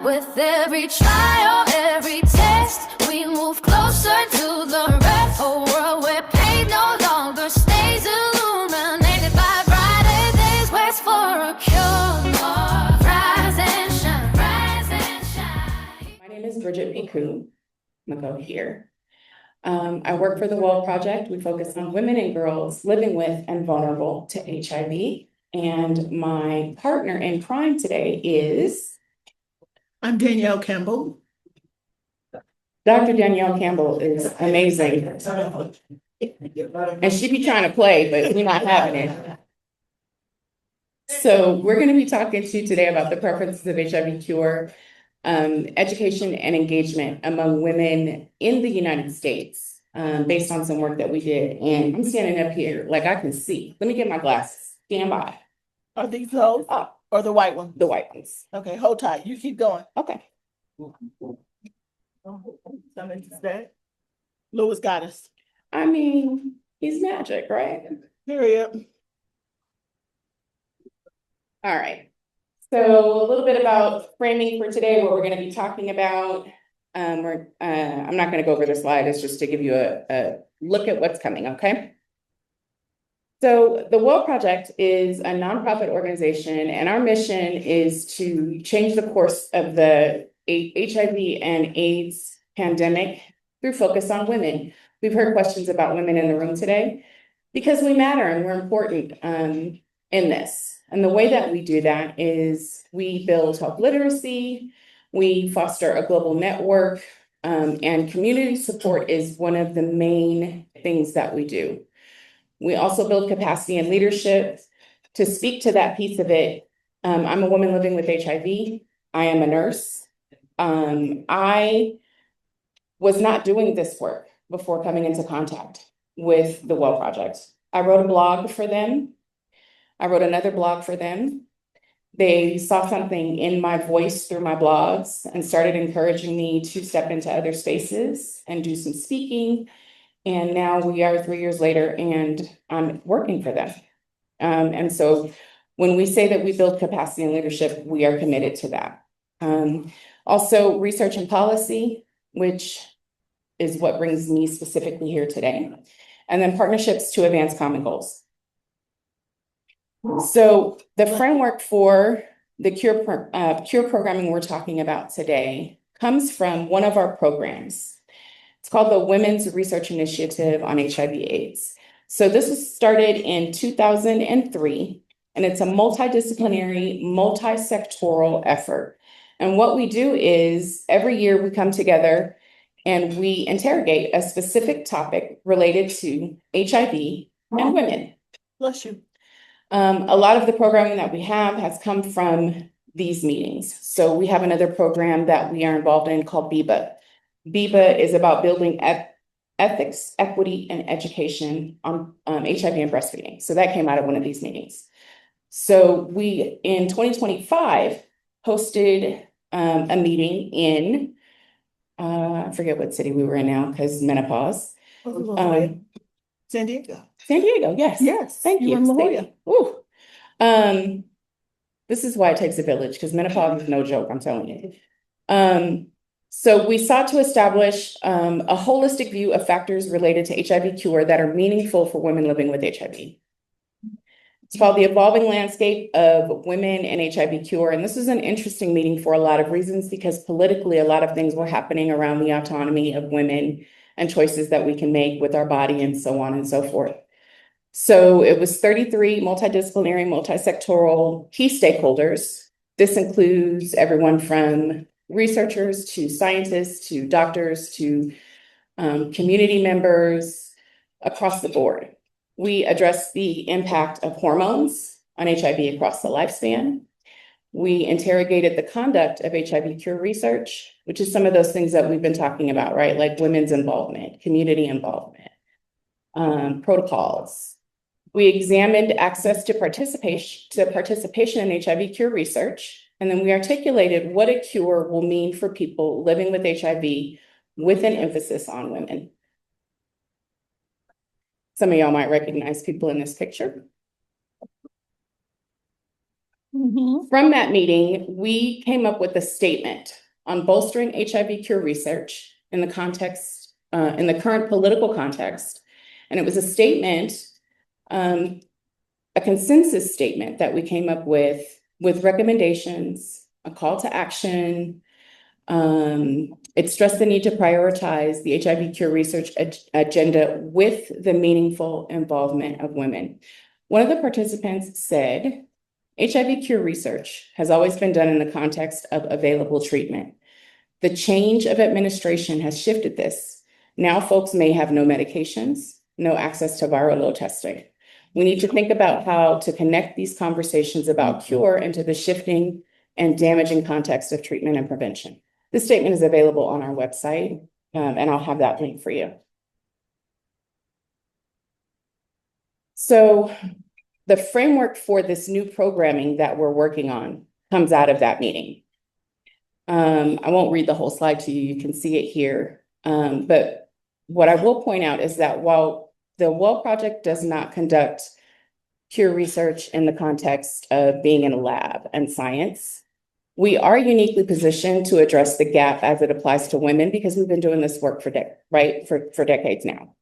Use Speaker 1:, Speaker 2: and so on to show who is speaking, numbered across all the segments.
Speaker 1: With every trial, every test, we move closer to the rest. A world where pain no longer stays illuminated by brighter days. Waits for a cure. Rise and shine, rise and shine.
Speaker 2: My name is Bridgette PICOU. I'm gonna go here. I work for the WELL Project. We focus on women and girls living with and vulnerable to HIV. And my partner in crime today is
Speaker 3: I'm Danielle Campbell.
Speaker 2: Dr. Danielle Campbell is amazing. And she be trying to play, but we're not having it. So we're going to be talking to you today about the preferences of HIV cure, education and engagement among women in the United States, based on some work that we did. And I'm standing up here like I can see. Let me get my glasses. Stand by.
Speaker 3: Are these those or the white ones?
Speaker 2: The white ones.
Speaker 3: Okay, hold tight. You keep going.
Speaker 2: Okay.
Speaker 3: Something to say? Lewis got us.
Speaker 2: I mean, he's magic, right?
Speaker 3: Period.
Speaker 2: All right. So a little bit about framing for today, what we're going to be talking about. I'm not going to go over the slide. It's just to give you a look at what's coming, okay? So the WELL Project is a nonprofit organization, and our mission is to change the course of the HIV and AIDS pandemic through focus on women. We've heard questions about women in the room today because we matter and we're important in this. And the way that we do that is we build health literacy, we foster a global network, and community support is one of the main things that we do. We also build capacity and leadership. To speak to that piece of it, I'm a woman living with HIV. I am a nurse. I was not doing this work before coming into contact with the WELL Project. I wrote a blog for them. I wrote another blog for them. They saw something in my voice through my blogs and started encouraging me to step into other spaces and do some speaking. And now we are 3 years later and I'm working for them. And so when we say that we build capacity and leadership, we are committed to that. Also research and policy, which is what brings me specifically here today. And then partnerships to advance common goals. So the framework for the cure programming we're talking about today comes from one of our programs. It's called the Women's Research Initiative on HIV/AIDS. So this was started in 2003, and it's a multidisciplinary, multi-sectoral effort. And what we do is every year we come together and we interrogate a specific topic related to HIV and women.
Speaker 3: Bless you.
Speaker 2: A lot of the programming that we have has come from these meetings. So we have another program that we are involved in called BIBA. BIBA is about building ethics, equity, and education on HIV and breastfeeding. So that came out of one of these meetings. So we, in 2025, hosted a meeting in, I forget what city we were in now because menopause.
Speaker 3: San Diego.
Speaker 2: San Diego, yes.
Speaker 3: Yes.
Speaker 2: Thank you.
Speaker 3: In La Jolla.
Speaker 2: Ooh. This is why it takes a village, because menopause is no joke, I'm telling you. So we sought to establish a holistic view of factors related to HIV cure that are meaningful for women living with HIV. It's called The Evolving Landscape of Women and HIV Cure. And this was an interesting meeting for a lot of reasons, because politically, a lot of things were happening around the autonomy of women and choices that we can make with our body and so on and so forth. So it was 33 multidisciplinary, multi-sectoral key stakeholders. This includes everyone from researchers to scientists to doctors to community members across the board. We addressed the impact of hormones on HIV across the lifespan. We interrogated the conduct of HIV cure research, which is some of those things that we've been talking about, right? Like women's involvement, community involvement, protocols. We examined access to participation in HIV cure research, and then we articulated what a cure will mean for people living with HIV with an emphasis on women. Some of y'all might recognize people in this picture. From that meeting, we came up with a statement on bolstering HIV cure research in the context, in the current political context. And it was a statement, a consensus statement that we came up with recommendations, a call to action. It stressed the need to prioritize the HIV cure research agenda with the meaningful involvement of women. One of the participants said, HIV cure research has always been done in the context of available treatment. The change of administration has shifted this. Now folks may have no medications, no access to viral load testing. We need to think about how to connect these conversations about cure into the shifting and damaging context of treatment and prevention. This statement is available on our website, and I'll have that link for you. So the framework for this new programming that we're working on comes out of that meeting. I won't read the whole slide to you. You can see it here. But what I will point out is that while the WELL project does not conduct cure research in the context of being in a lab and science, we are uniquely positioned to address the gap as it applies to women because we've been doing this work for decades now.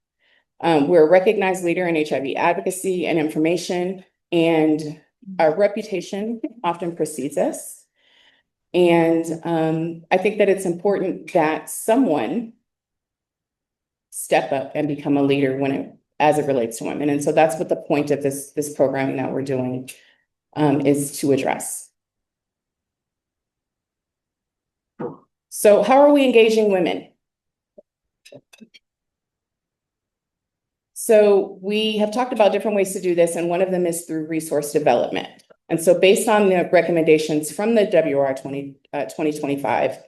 Speaker 2: We're a recognized leader in HIV advocacy and information, and our reputation often precedes us. And I think that it's important that someone step up and become a leader as it relates to women. And so that's what the point of this programming that we're doing is to address. So how are we engaging women? So we have talked about different ways to do this, and one of them is through resource development. And so based on the recommendations from the WR 2025,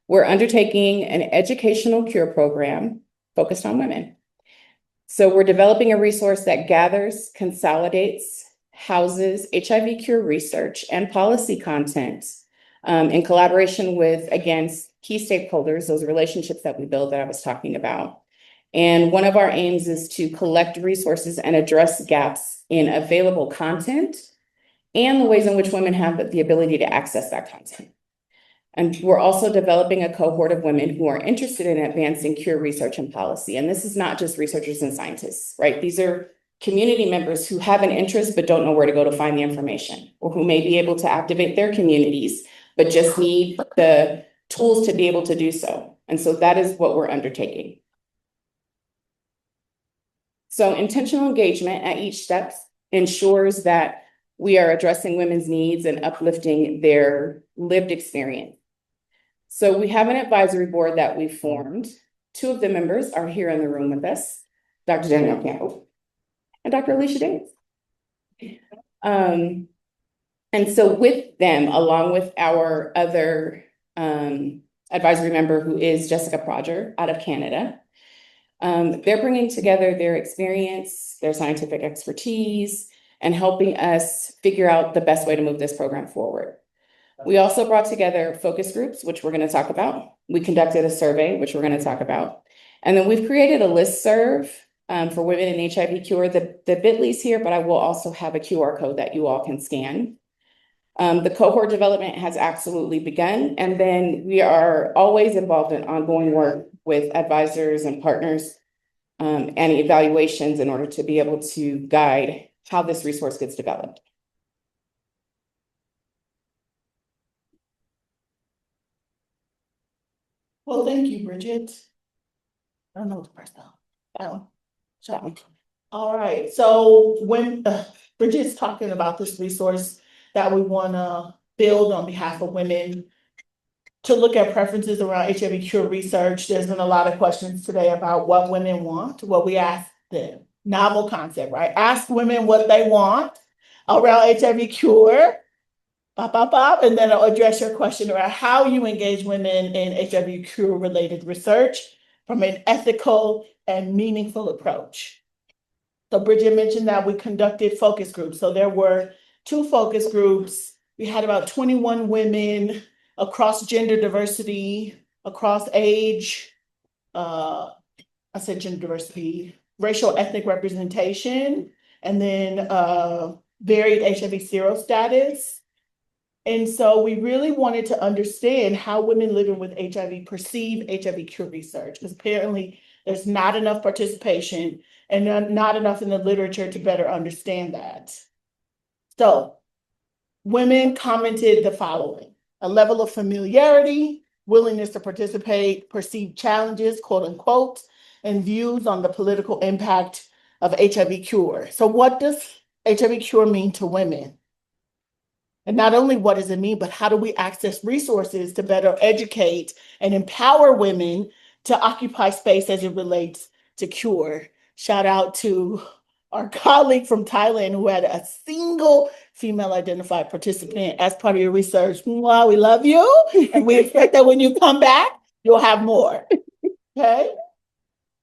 Speaker 2: we're undertaking an educational cure program focused on women. So we're developing a resource that gathers, consolidates, houses HIV cure research and policy content in collaboration with, again, key stakeholders, those relationships that we build that I was talking about. And one of our aims is to collect resources and address gaps in available content and the ways in which women have the ability to access that content. And we're also developing a cohort of women who are interested in advancing cure research and policy. And this is not just researchers and scientists, right? These are community members who have an interest but don't know where to go to find the information, or who may be able to activate their communities but just need the tools to be able to do so. And so that is what we're undertaking. So intentional engagement at each step ensures that we are addressing women's needs and uplifting their lived experience. So we have an advisory board that we formed. Two of the members are here in the room with us, Dr. Danielle Campbell and Dr. Alicia Davis. And so with them, along with our other advisory member, who is Jessica Prodger out of Canada, they're bringing together their experience, their scientific expertise, and helping us figure out the best way to move this program forward. We also brought together focus groups, which we're going to talk about. We conducted a survey, which we're going to talk about. And then we've created a listserv for women in HIV cure. The bit.ly here, but I will also have a QR code that you all can scan. The cohort development has absolutely begun. And then we are always involved in ongoing work with advisors and partners and evaluations in order to be able to guide how this resource gets developed.
Speaker 3: Well, thank you, Bridget. I don't know what the first time. That one. Sorry. All right, so when Bridget's talking about this resource that we want to build on behalf of women to look at preferences around HIV cure research, there's been a lot of questions today about what women want, what we ask them. Novel concept, right? Ask women what they want around HIV cure, and then I'll address your question around how you engage women in HIV cure related research from an ethical and meaningful approach. So Bridget mentioned that we conducted focus groups. So there were 2 focus groups. We had about 21 women across gender diversity, across age, I said gender diversity, racial ethnic representation, and then varied HIV serostatus. And so we really wanted to understand how women living with HIV perceive HIV cure research, because apparently there's not enough participation and not enough in the literature to better understand that. So women commented the following: a level of familiarity, willingness to participate, perceived challenges, quote unquote, and views on the political impact of HIV cure. So what does HIV cure mean to women? And not only what does it mean, but how do we access resources to better educate and empower women to occupy space as it relates to cure? Shout out to our colleague from Thailand who had a single female identified participant as part of your research. Wow, we love you. And we expect that when you come back, you'll have more. Okay?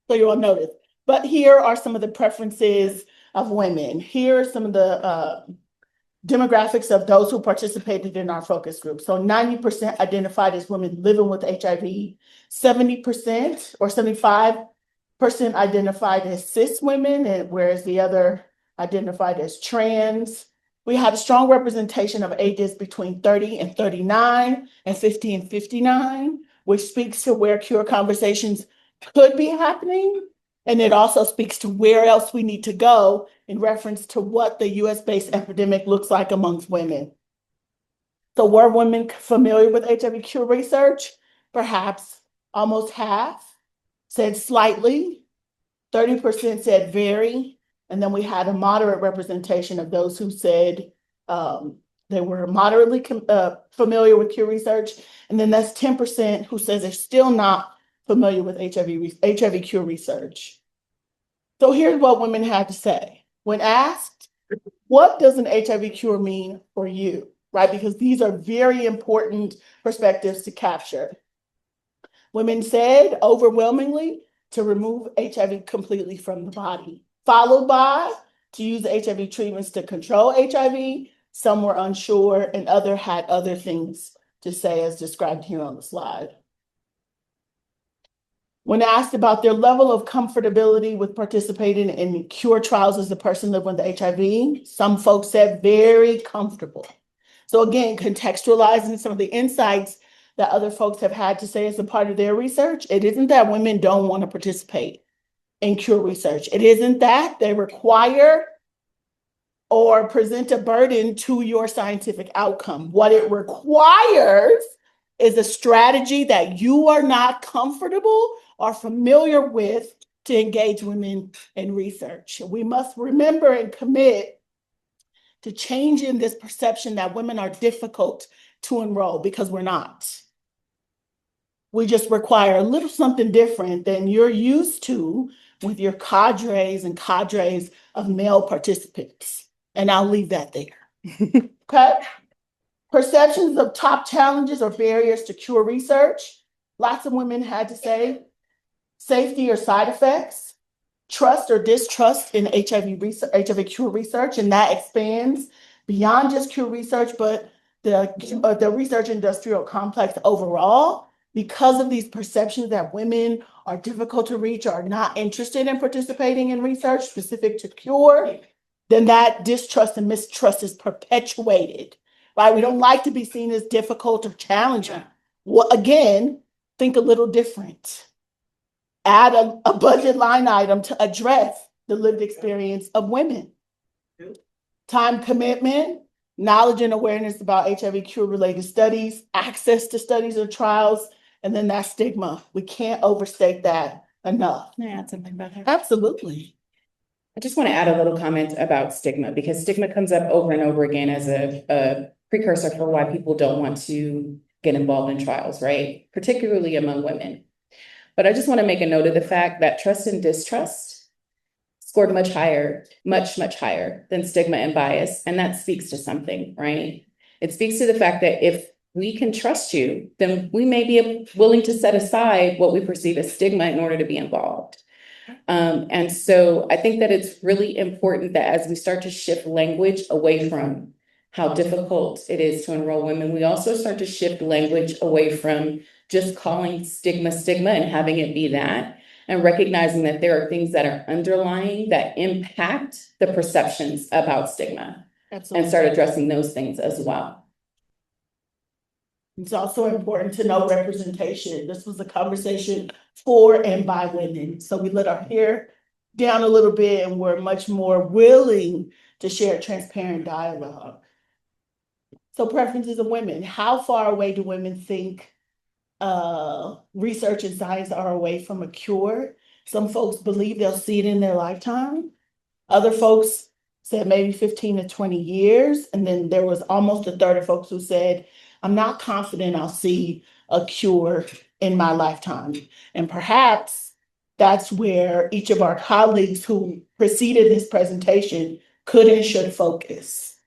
Speaker 3: So you'll notice. But here are some of the preferences of women. Here are some of the demographics of those who participated in our focus group. So 90% identified as women living with HIV, 70% or 75% identified as cis women, and whereas the other identified as trans. We had a strong representation of ages between 30 and 39 and 50 and 59, which speaks to where cure conversations could be happening. And it also speaks to where else we need to go in reference to what the US-based epidemic looks like amongst women. So were women familiar with HIV cure research? Perhaps almost half said slightly, 30% said very, and then we had a moderate representation of those who said they were moderately familiar with cure research, and then that's 10% who says they're still not familiar with HIV cure research. So here's what women had to say. When asked, what does an HIV cure mean for you, right? Because these are very important perspectives to capture. Women said overwhelmingly to remove HIV completely from the body, followed by to use HIV treatments to control HIV. Some were unsure and others had other things to say as described here on the slide. When asked about their level of comfortability with participating in cure trials as a person living with HIV, some folks said very comfortable. So again, contextualizing some of the insights that other folks have had to say as a part of their research, it isn't that women don't want to participate in cure research. It isn't that they require or present a burden to your scientific outcome. What it requires is a strategy that you are not comfortable or familiar with to engage women in research. We must remember and commit to changing this perception that women are difficult to enroll, because we're not. We just require a little something different than you're used to with your cadres and cadres of male participants. And I'll leave that there. Okay? Perceptions of top challenges or barriers to cure research. Lots of women had to say safety or side effects, trust or distrust in HIV cure research, and that expands beyond just cure research, but the research industrial complex overall. Because of these perceptions that women are difficult to reach or not interested in participating in research specific to cure, then that distrust and mistrust is perpetuated, right? We don't like to be seen as difficult or challenging. Well, again, think a little different. Add a budget line item to address the lived experience of women. Time commitment, knowledge and awareness about HIV cure-related studies, access to studies or trials, and then that stigma. We can't overstate that enough.
Speaker 2: Can I add something about that?
Speaker 3: Absolutely.
Speaker 2: I just want to add a little comment about stigma, because stigma comes up over and over again as a precursor for why people don't want to get involved in trials, right? Particularly among women. But I just want to make a note of the fact that trust and distrust scored much higher, much higher than stigma and bias. And that speaks to something, right? It speaks to the fact that if we can trust you, then we may be willing to set aside what we perceive as stigma in order to be involved. And so I think that it's really important that as we start to shift language away from how difficult it is to enroll women, we also start to shift language away from just calling stigma and having it be that, and recognizing that there are things that are underlying that impact the perceptions about stigma.
Speaker 3: Absolutely.
Speaker 2: And start addressing those things as well.
Speaker 3: It's also important to know representation. This was a conversation for and by women. So we let our hair down a little bit and we're much more willing to share transparent dialogue. So preferences of women. How far away do women think research and science are away from a cure? Some folks believe they'll see it in their lifetime. Other folks said maybe 15 to 20 years. And then there was almost a third of folks who said, I'm not confident I'll see a cure in my lifetime. And perhaps that's where each of our colleagues who preceded this presentation could and should focus.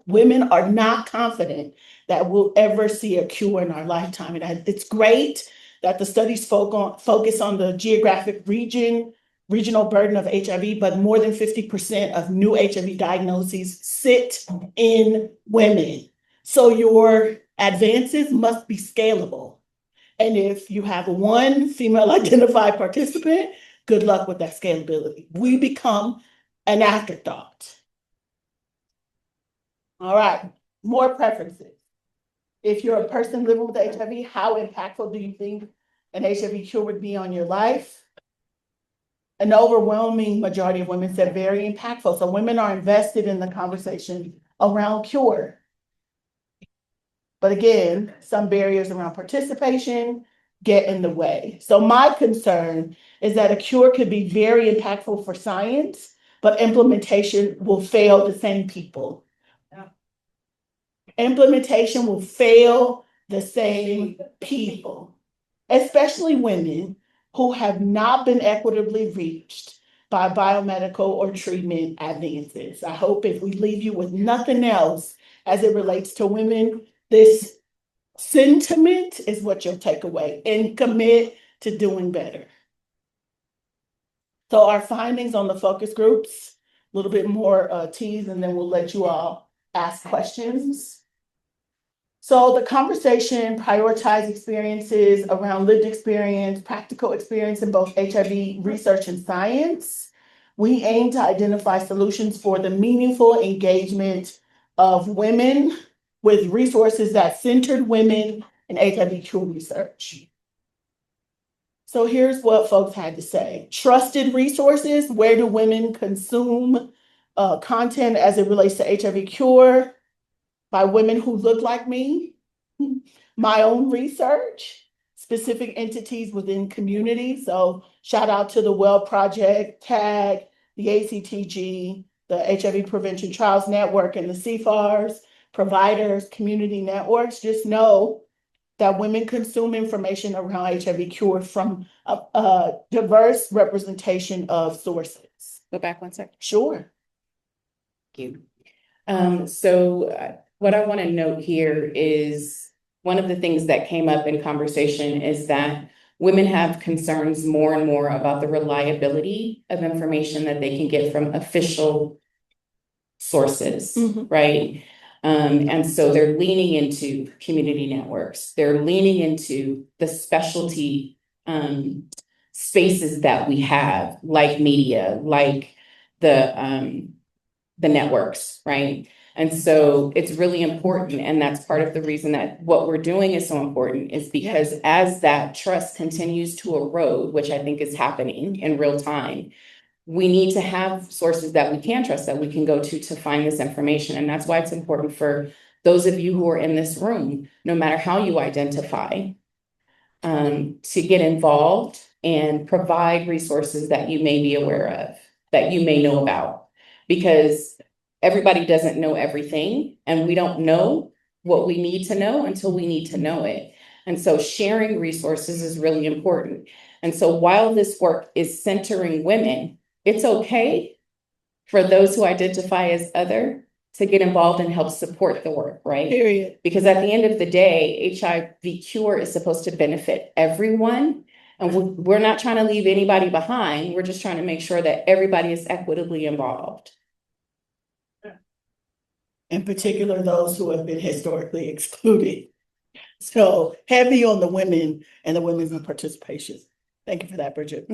Speaker 3: Women are not confident that we'll ever see a cure in our lifetime. And it's great that the studies focus on the geographic regional burden of HIV, but more than 50% of new HIV diagnoses sit in women. So your advances must be scalable. And if you have one female identified participant, good luck with that scalability. We become an afterthought. All right, more preferences. If you're a person living with HIV, how impactful do you think an HIV cure would be on your life? An overwhelming majority of women said very impactful. So women are invested in the conversation around cure. But again, some barriers around participation get in the way. So my concern is that a cure could be very impactful for science, but implementation will fail the same people. Implementation will fail the same people, especially women who have not been equitably reached by biomedical or treatment advances. I hope if we leave you with nothing else as it relates to women, this sentiment is what you'll take away and commit to doing better. So our findings on the focus groups, a little bit more tease, and then we'll let you all ask questions. So the conversation prioritized experiences around lived experience, practical experience in both HIV research and science. We aim to identify solutions for the meaningful engagement of women with resources that centered women in HIV cure research. So here's what folks had to say. Trusted resources, where do women consume content as it relates to HIV cure? By women who look like me, my own research, specific entities within community. So shout out to the Well Project, TAG, the ACTG, the HIV Prevention Trials Network, and the CFARS, providers, community networks. Just know that women consume information around HIV cure from a diverse representation of sources.
Speaker 2: Go back one second.
Speaker 3: Sure.
Speaker 2: Thank you. So what I want to note here is one of the things that came up in conversation is that women have concerns more and more about the reliability of information that they can get from official sources, right? And so they're leaning into community networks. They're leaning into the specialty spaces that we have, like media, like the networks, right? And so it's really important. And that's part of the reason that what we're doing is so important is because as that trust continues to erode, which I think is happening in real time, we need to have sources that we can trust, that we can go to find this information. And that's why it's important for those of you who are in this room, no matter how you identify, to get involved and provide resources that you may be aware of, that you may know about, because everybody doesn't know everything, and we don't know what we need to know until we need to know it. And so sharing resources is really important. And so while this work is centering women, it's okay for those who identify as other to get involved and help support the work, right?
Speaker 3: Period.
Speaker 2: Because at the end of the day, HIV cure is supposed to benefit everyone. And we're not trying to leave anybody behind. We're just trying to make sure that everybody is equitably involved.
Speaker 3: In particular, those who have been historically excluded. So heavy on the women and the women's participation. Thank you for that, Bridget.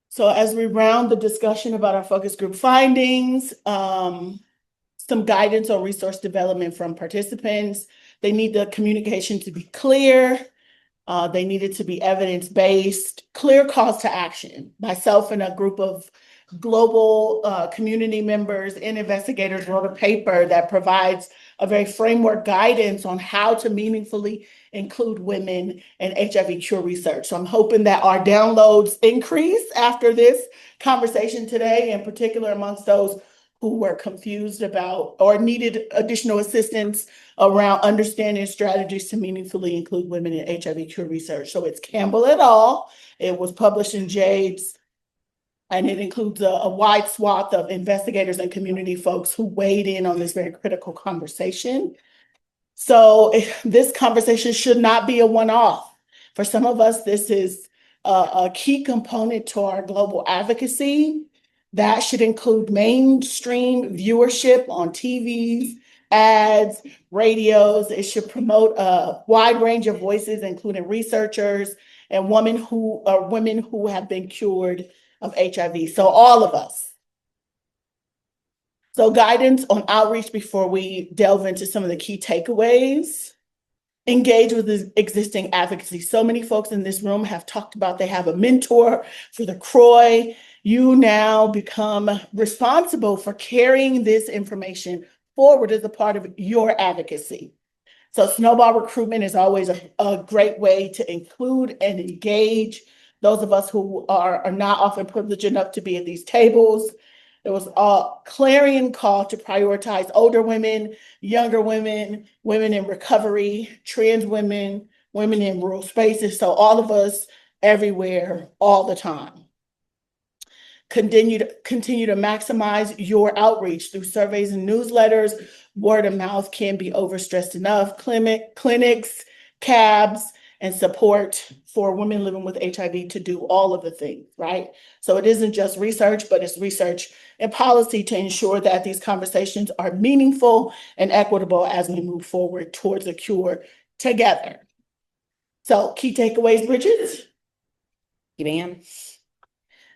Speaker 3: So as we round the discussion about our focus group findings, some guidance on resource development from participants. They need the communication to be clear. They needed to be evidence-based, clear calls to action. Myself and a group of global community members and investigators wrote a paper that provides a very framework guidance on how to meaningfully include women in HIV cure research. So I'm hoping that our downloads increase after this conversation today, in particular amongst those who were confused about or needed additional assistance around understanding strategies to meaningfully include women in HIV cure research. So it's Campbell et al. It was published in JADES, and it includes a wide swath of investigators and community folks who weighed in on this very critical conversation. So this conversation should not be a one-off. For some of us, this is a key component to our global advocacy. That should include mainstream viewership on TVs, ads, radios. It should promote a wide range of voices, including researchers and women who have been cured of HIV. So all of us. So guidance on outreach before we delve into some of the key takeaways. Engage with the existing advocacy. So many folks in this room have talked about they have a mentor for the CROI. You now become responsible for carrying this information forward as a part of your advocacy. So snowball recruitment is always a great way to include and engage those of us who are not often privileged enough to be at these tables. There was a clarion call to prioritize older women, younger women, women in recovery, trans women, women in rural spaces. So all of us everywhere, all the time. Continue to maximize your outreach through surveys and newsletters. Word of mouth can be overstressed enough. Clinics, cabs, and support for women living with HIV to do all of the things, right? So it isn't just research, but it's research and policy to ensure that these conversations are meaningful and equitable as we move forward towards a cure together. So key takeaways, Bridget?
Speaker 2: Ma'am.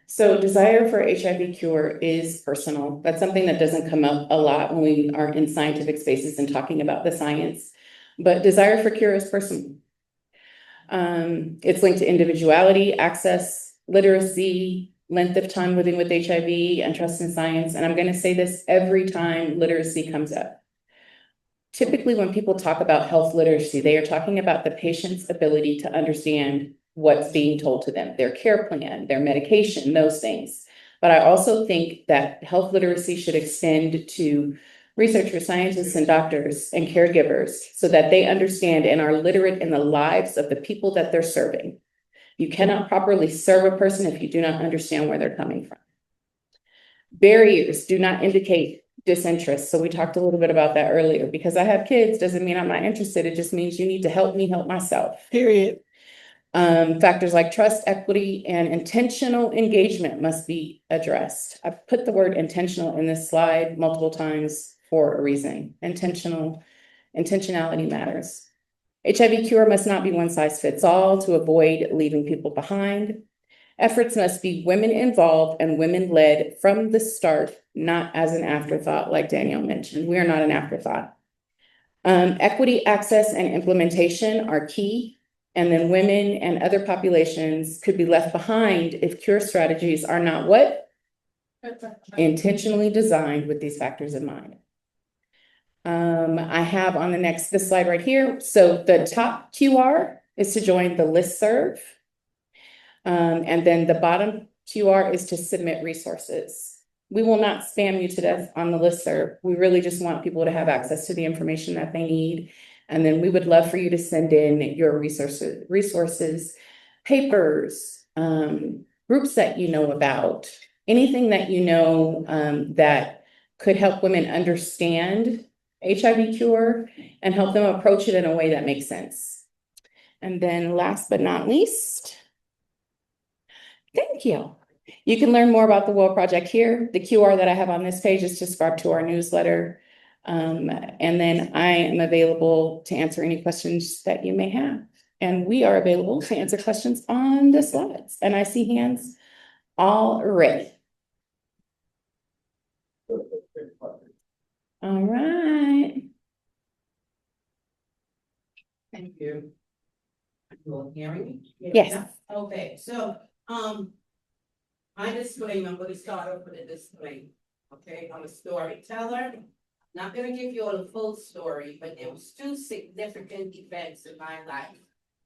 Speaker 2: So desire for HIV cure is personal. That's something that doesn't come up a lot when we are in scientific spaces and talking about the science, but desire for cure is personal. It's linked to individuality, access, literacy, length of time living with HIV, and trust in science. And I'm going to say this every time literacy comes up. Typically, when people talk about health literacy, they are talking about the patient's ability to understand what's being told to them, their care plan, their medication, those things. But I also think that health literacy should extend to researchers, scientists, and doctors and caregivers so that they understand and are literate in the lives of the people that they're serving. You cannot properly serve a person if you do not understand where they're coming from. Barriers do not indicate disinterest. So we talked a little bit about that earlier. Because I have kids doesn't mean I'm not interested. It just means you need to help me help myself.
Speaker 3: Period.
Speaker 2: Factors like trust, equity, and intentional engagement must be addressed. I've put the word intentional in this slide multiple times for a reason. Intentionality matters. HIV cure must not be one size fits all to avoid leaving people behind. Efforts must be women involved and women led from the start, not as an afterthought, like Danielle mentioned. We are not an afterthought. Equity, access, and implementation are key. And then women and other populations could be left behind if cure strategies are not what? Intentionally designed with these factors in mind. I have on this slide right here. So the top QR is to join the listserv. And then the bottom QR is to submit resources. We will not spam you to death on the listserv. We really just want people to have access to the information that they need. And then we would love for you to send in your resources, papers, groups that you know about, anything that you know that could help women understand HIV cure and help them approach it in a way that makes sense. And then last but not least, thank you. You can learn more about the WILL Project here. The QR that I have on this page is to subscribe to our newsletter. And then I am available to answer any questions that you may have. And we are available to answer questions on the slides. And I see hands already. All right.
Speaker 4: Thank you. You all hearing me?
Speaker 2: Yes.
Speaker 4: Okay, so, my disclaimer, I'm gonna start off with a disclaimer. Okay, I'm a storyteller. Not gonna give you all the full story, but there was two significant events in my life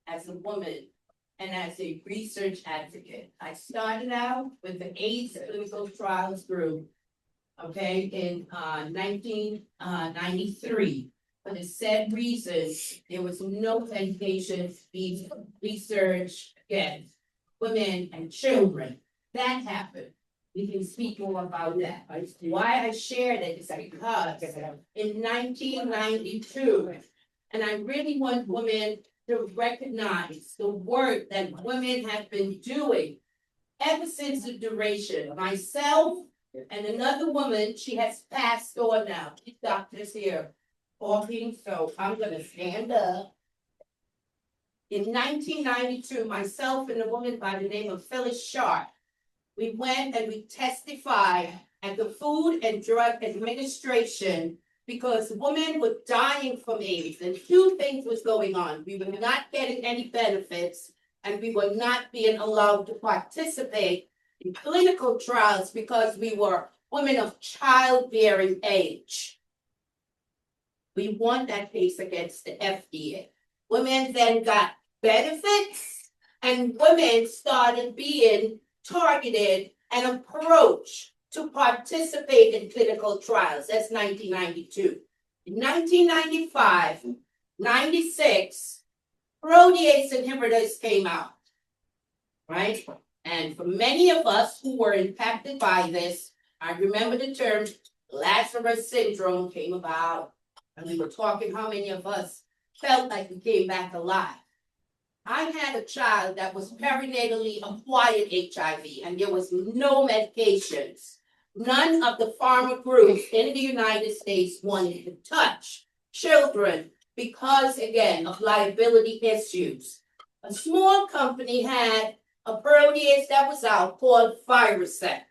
Speaker 4: as a woman and as a research advocate. I started out with the AIDS clinical trials group, okay, in 1993. For the said reasons, there was no medication being research against women and children. That happened. We can speak more about that. Why I shared it is because in 1992, and I really want women to recognize the work that women have been doing ever since the duration. Myself and another woman, she has passed on now. She's doctors here talking, so I'm gonna stand up. In 1992, myself and a woman by the name of Phyllis Sharp, we went and we testified at the Food and Drug Administration because women were dying from AIDS, and two things was going on. We were not getting any benefits, and we were not being allowed to participate in clinical trials because we were women of childbearing age. We won that case against the FDA. Women then got benefits, and women started being targeted and approached to participate in clinical trials. That's 1992. In 1995, 96, protease inhibitors came out, right? And for many of us who were impacted by this, I remember the term Lazarus syndrome came about, and we were talking how many of us felt like we came back alive. I had a child that was perinatally acquired HIV, and there was no medications. None of the pharma groups in the United States wanted to touch children because, again, of liability issues. A small company had a protease that was out called Viracet.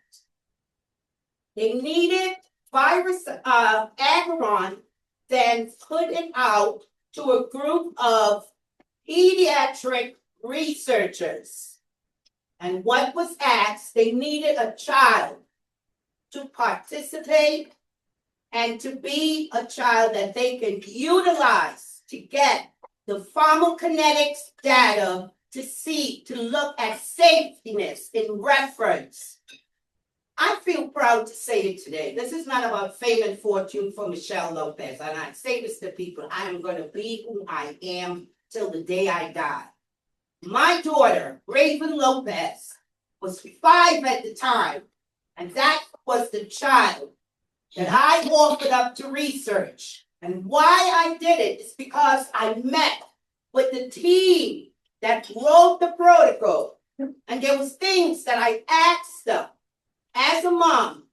Speaker 4: They needed Agron, then put it out to a group of pediatric researchers. And what was asked, they needed a child to participate and to be a child that they can utilize to get the pharmacokinetics data to look at safetiness in reference. I feel proud to say it today. This is not about fame and fortune for Michelle Lopez. And I say this to people, I am going to be who I am till the day I die. My daughter, Raven Lopez, was 5 at the time, and that was the child that I offered up to research. And why I did it is because I met with the team that wrote the protocol, and there was things that I asked them. As a mom,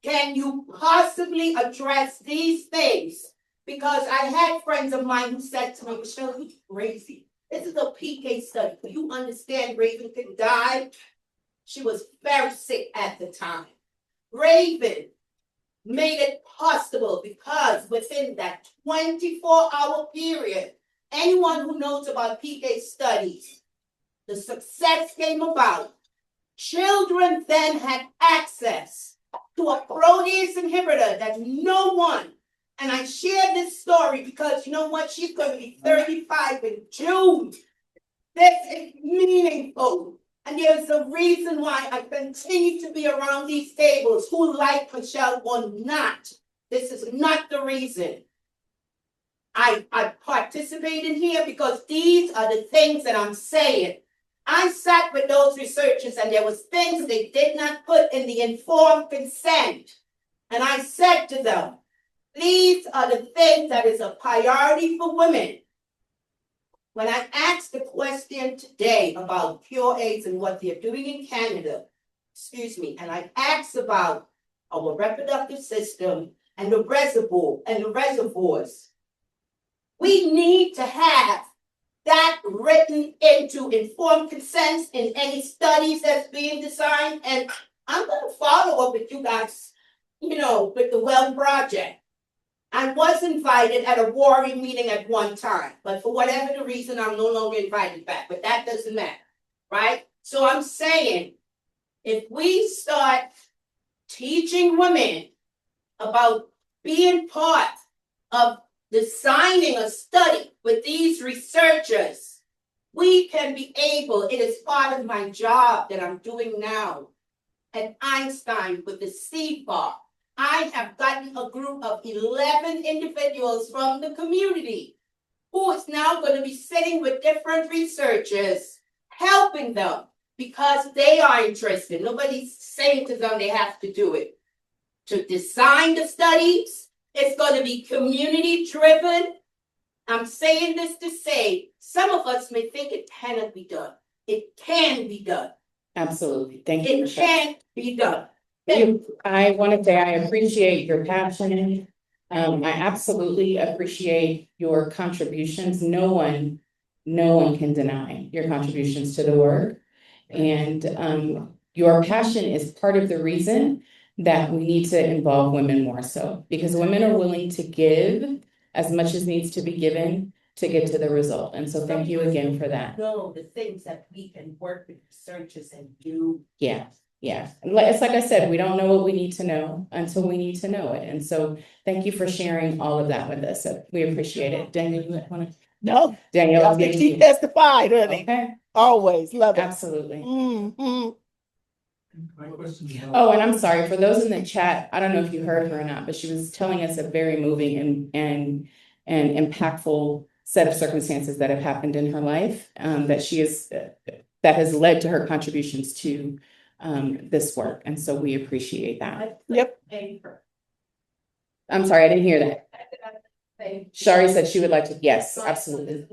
Speaker 4: can you possibly address these things? Because I had friends of mine who said to me, Michelle, you're crazy. This is a PK study. Do you understand Raven could die? She was very sick at the time. Raven made it possible because within that 24-hour period, anyone who knows about PK studies, the success came about. Children then had access to a protease inhibitor that no one, and I share this story because you know what? She's going to be 35 in June. This is meaningful. And there's a reason why I continue to be around these tables who like Michelle or not. This is not the reason. I participate in here because these are the things that I'm saying. I sat with those researchers and there was things they did not put in the informed consent. And I said to them, these are the things that is a priority for women. When I asked the question today about Pure AIDS and what they're doing in Canada, and I asked about our reproductive system and the reservoir and the reservoirs, we need to have that written into informed consents in any studies that's being designed. And I'm going to follow up with you guys, with the Well Project. I was invited at a Warri meeting at one time, but for whatever the reason, I'm no longer invited back, but that doesn't matter, right? So I'm saying, if we start teaching women about being part of designing a study with these researchers, we can be able, it is part of my job that I'm doing now at Einstein with the seed bar. I have gotten a group of 11 individuals from the community who is now going to be sitting with different researchers, helping them because they are interested. Nobody's saying to them they have to do it. To design the studies, it's going to be community driven. I'm saying this to say, some of us may think it cannot be done. It can be done.
Speaker 2: Absolutely. Thank you.
Speaker 4: It can be done.
Speaker 2: I want to say I appreciate your passion. I absolutely appreciate your contributions. No one can deny your contributions to the work. And your passion is part of the reason that we need to involve women more so, because women are willing to give as much as needs to be given to get to the result. And so thank you again for that.
Speaker 4: Know the things that we can work with researchers and do.
Speaker 2: Yeah. Yeah, it's like I said, we don't know what we need to know until we need to know it. And so thank you for sharing all of that with us. So we appreciate it. Danielle, you want to?
Speaker 3: No,
Speaker 2: Danielle,
Speaker 3: I think she testified, honey.
Speaker 2: okay,
Speaker 3: Always love it.
Speaker 2: absolutely.
Speaker 3: Mhm.
Speaker 5: My question is.
Speaker 2: Oh, and I'm sorry for those in the chat. I don't know if you heard her or not, but she was telling us a very moving and impactful set of circumstances that have happened in her life, that she is that has led to her contributions to this work. And so we appreciate that.
Speaker 3: Yep.
Speaker 2: I'm sorry, I didn't hear that. Shari said she would like to, yes, absolutely.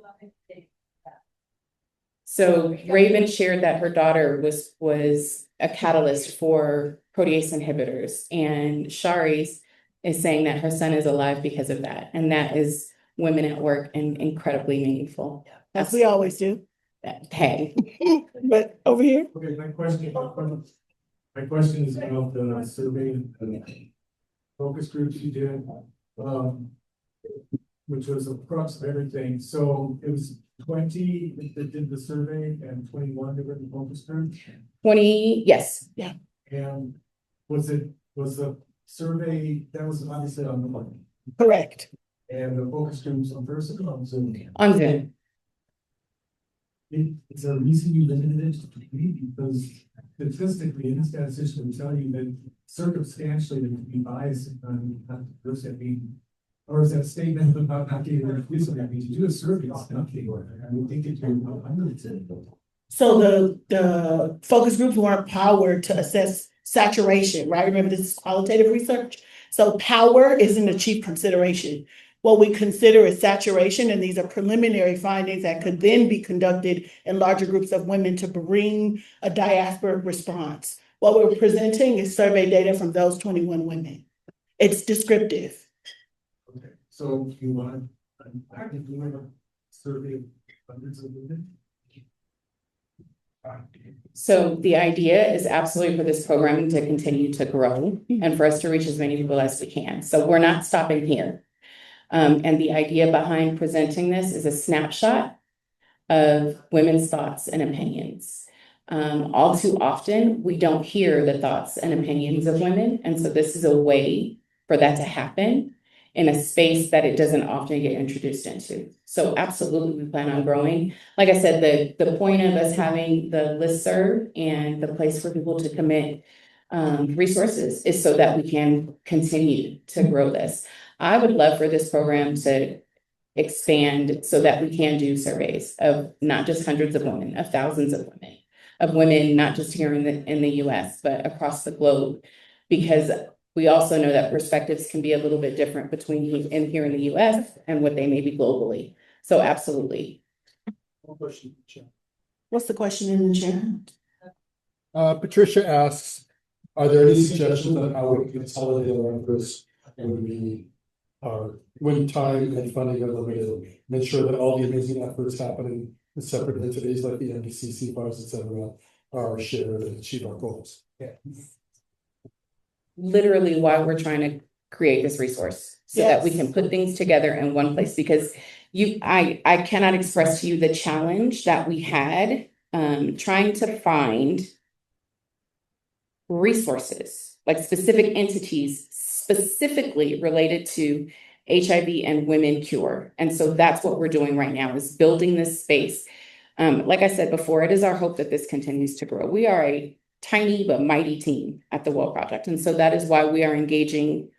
Speaker 2: So Raven shared that her daughter was a catalyst for protease inhibitors, and Shari's is saying that her son is alive because of that. And that is women at work and incredibly meaningful.
Speaker 3: As we always do.
Speaker 2: Hey,
Speaker 3: But over here.
Speaker 5: Okay, my question is about the survey, focus groups you did, which was across everything. So it was 20 that did the survey and 21 different focus groups.
Speaker 2: 20, yes,
Speaker 5: And was the survey, that was obviously on the phone,
Speaker 3: Correct.
Speaker 5: and the focus groups on person on Zoom.
Speaker 2: on Zoom.
Speaker 5: It's a reason you limited it to 3 because statistically, in statistician will tell you that circumstantially there could be bias on diversity. I mean, or is that statement about not getting rid of police? I mean, to do a survey, it's nothing. I would think it would.
Speaker 3: So the focus groups weren't empowered to assess saturation, right? Remember, this is qualitative research. So power isn't a chief consideration. What we consider is saturation, and these are preliminary findings that could then be conducted in larger groups of women to bring a diasporic response. What we're presenting is survey data from those 21 women. It's descriptive.
Speaker 5: Okay, so you want, I can do a survey of hundreds of women?
Speaker 2: So the idea is absolutely for this programming to continue to grow and for us to reach as many people as we can. So we're not stopping here. And the idea behind presenting this is a snapshot of women's thoughts and opinions. All too often, we don't hear the thoughts and opinions of women. And so this is a way for that to happen in a space that it doesn't often get introduced into. So absolutely, we plan on growing. Like I said, the point of us having the listserv and the place for people to commit resources is so that we can continue to grow this. I would love for this program to expand so that we can do surveys of not just hundreds of women, of thousands of women, not just here in the US, but across the globe, because we also know that perspectives can be a little bit different between here in the US and what they may be globally. So absolutely.
Speaker 3: What's the question in the chat?
Speaker 6: Patricia asks, are there any suggestions on how we can consolidate our efforts when we when time and funding are limited, make sure that all the amazing efforts happening in separate entities like the MDCC funds, et cetera, are shared and achieve our goals?
Speaker 2: Literally why we're trying to create this resource so that we
Speaker 3: Yes.
Speaker 2: can put things together in one place, because I cannot express to you the challenge that we had trying to find resources, like specific entities specifically related to HIV and women cure. And so that's what we're doing right now, is building this space. Like I said before, it is our hope that this continues to grow. We are a tiny but mighty team at the Well Project. And so that is why we are engaging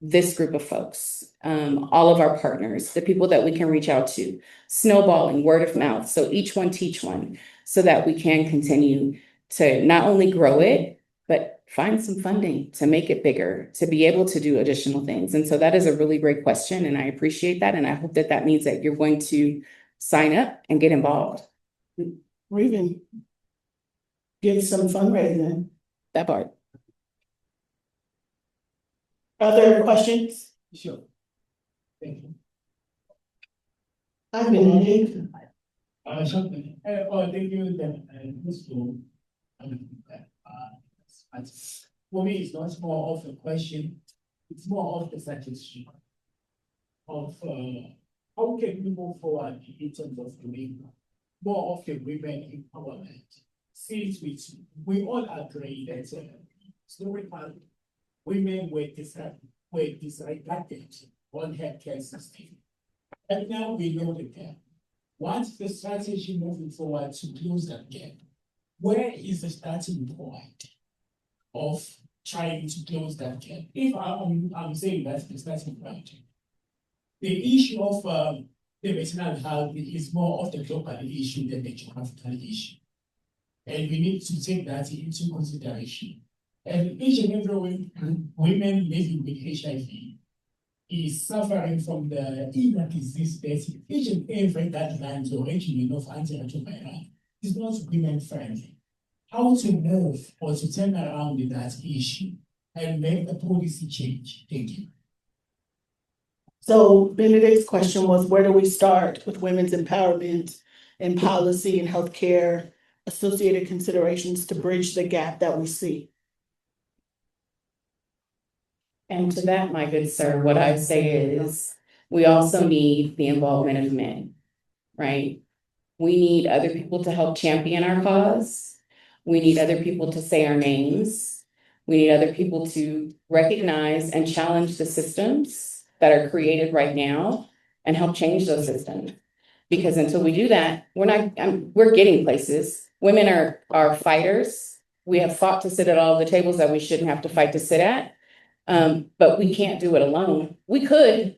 Speaker 2: this group of folks, all of our partners, the people that we can reach out to, snowballing, word of mouth. So each one teach one, so that we can continue to not only grow it, but find some funding to make it bigger, to be able to do additional things. And so that is a really great question, and I appreciate that. And I hope that that means that you're going to sign up and get involved.
Speaker 3: Or even give some fundraising.
Speaker 2: That part.
Speaker 3: Other questions?
Speaker 5: Sure. Thank you.
Speaker 3: I've been in
Speaker 5: Something, thank you, this room. For me, it's not more of a question, it's more of the suggestion of how can we move forward in terms of doing more of the women empowerment. Since we all agree that historically women were disregarded on healthcare system. And now we know the gap. What's the strategy moving forward to close that gap? Where is the starting point of trying to close that gap? If I'm saying that's the starting point, the issue of the maternal health is more of the global issue than the geographical issue. And we need to take that into consideration. And each and every women living with HIV is suffering from the inner disease that each and every guidelines or regimen of antiretroviral is not women friendly. How to move or to turn around that issue and make the policy change? Thank you.
Speaker 3: So Benedict's question was, where do we start with women's empowerment and policy and healthcare associated considerations to bridge the gap that we see?
Speaker 2: And to that, my good sir, what I say is, we also need the involvement of men, right? We need other people to help champion our cause. We need other people to say our names. We need other people to recognize and challenge the systems that are created right now and help change those systems. Because until we do that, we're getting places. Women are fighters. We have fought to sit at all the tables that we shouldn't have to fight to sit at. But we can't do it alone. We could,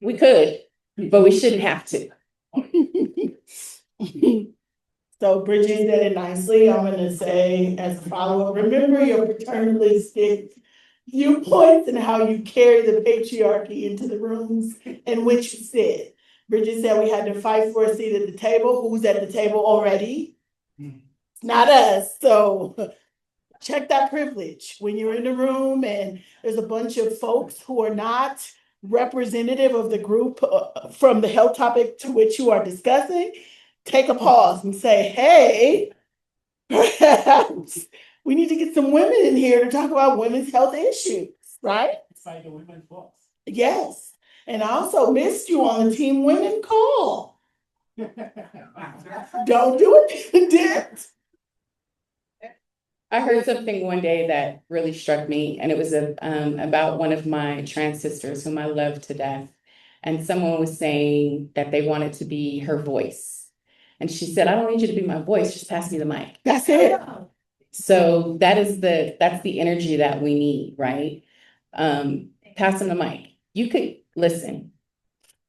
Speaker 2: but we shouldn't have to.
Speaker 3: So Bridget said it nicely. I'm gonna say as a follow-up, remember your paternalistic viewpoints and how you carry the patriarchy into the rooms in which you sit. Bridget said we had to fight for a seat at the table. Who's at the table already? Not us. So check that privilege when you're in the room and there's a bunch of folks who are not representative of the group from the health topic to which you are discussing. Take a pause and say, hey, perhaps we need to get some women in here to talk about women's health issues, right?
Speaker 5: Fight the women's box.
Speaker 3: Yes. And I also missed you on the Team Women call. Don't do it, did.
Speaker 2: I heard something one day that really struck me, and it was about one of my trans sisters whom I love to death. And someone was saying that they wanted to be her voice. And she said, I don't need you to be my voice, just pass me the mic.
Speaker 3: That's it.
Speaker 2: So that's the energy that we need, right? Pass them the mic. You could listen.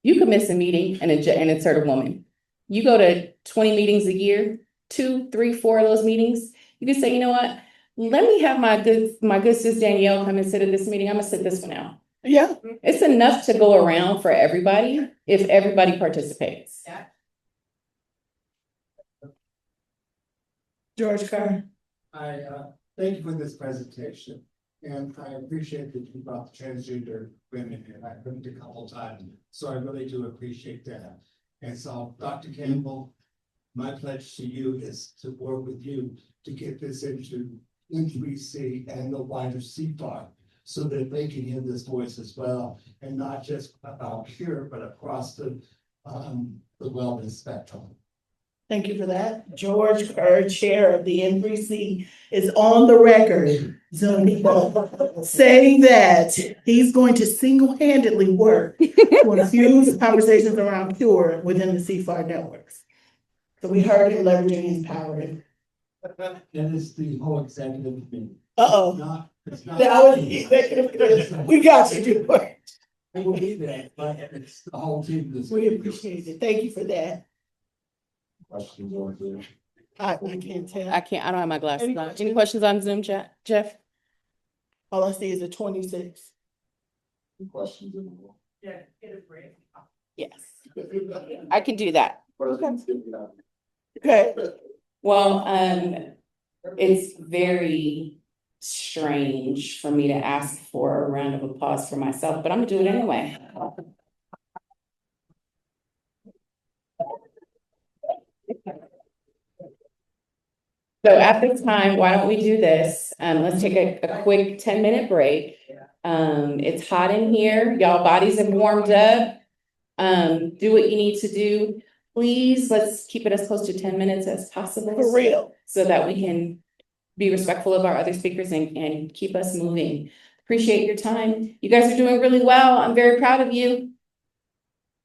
Speaker 2: You could miss a meeting and insert a woman. You go to 20 meetings a year, 2, 3, 4 of those meetings. You can say, you know what? Let me have my good sis Danielle come and sit at this meeting. I'm gonna sit this one out.
Speaker 3: Yeah.
Speaker 2: It's enough to go around for everybody if everybody participates.
Speaker 4: Yeah.
Speaker 3: George Carr.
Speaker 7: I thank you for this presentation, and I appreciate that you brought the transgender women in. I've heard it a couple times, so I really do appreciate that. And so, Dr. Campbell, my pledge to you is to work with you to get this into N3C and the wider CFAR, so that they can hear this voice as well, and not just about here, but across the wellness spectrum.
Speaker 3: Thank you for that. George Kerr, Chair of the NBC, is on the record, Zoom people, saying that he's going to single-handedly work to infuse conversations around cure within the CFAR networks. So we heard him leveraging his power.
Speaker 7: And it's the whole executive committee.
Speaker 3: Uh-oh.
Speaker 7: It's not.
Speaker 3: That was the executive committee. We got you, George.
Speaker 7: It will be that, but it's the whole team.
Speaker 3: We appreciate it. Thank you for that.
Speaker 7: Questions over there?
Speaker 3: I can't tell.
Speaker 2: I don't have my glasses
Speaker 3: Any
Speaker 2: on. Any
Speaker 3: questions?
Speaker 2: questions on Zoom chat, Jeff?
Speaker 3: All I see is a 26.
Speaker 7: Questions in the room?
Speaker 2: Yes, I can do that.
Speaker 3: Okay.
Speaker 2: Well, it's very strange for me to ask for a round of applause for myself, but I'm gonna do it anyway. So at this time, why don't we do this? Let's take a quick 10-minute break. It's hot in here. Y'all bodies have warmed up. Do what you need to do. Please, let's keep it as close to 10 minutes as possible.
Speaker 3: For real.
Speaker 2: So that we can be respectful of our other speakers and keep us moving. Appreciate your time. You guys are doing really well. I'm very proud of you.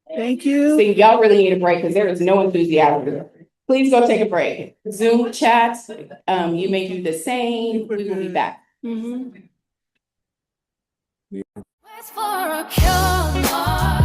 Speaker 3: Thank you.
Speaker 2: See, y'all really need a break because there is no enthusiasm. Please go take a break. Zoom chat, you may do the same. We will be back.
Speaker 3: Mhm.
Speaker 1: Waits for a cure.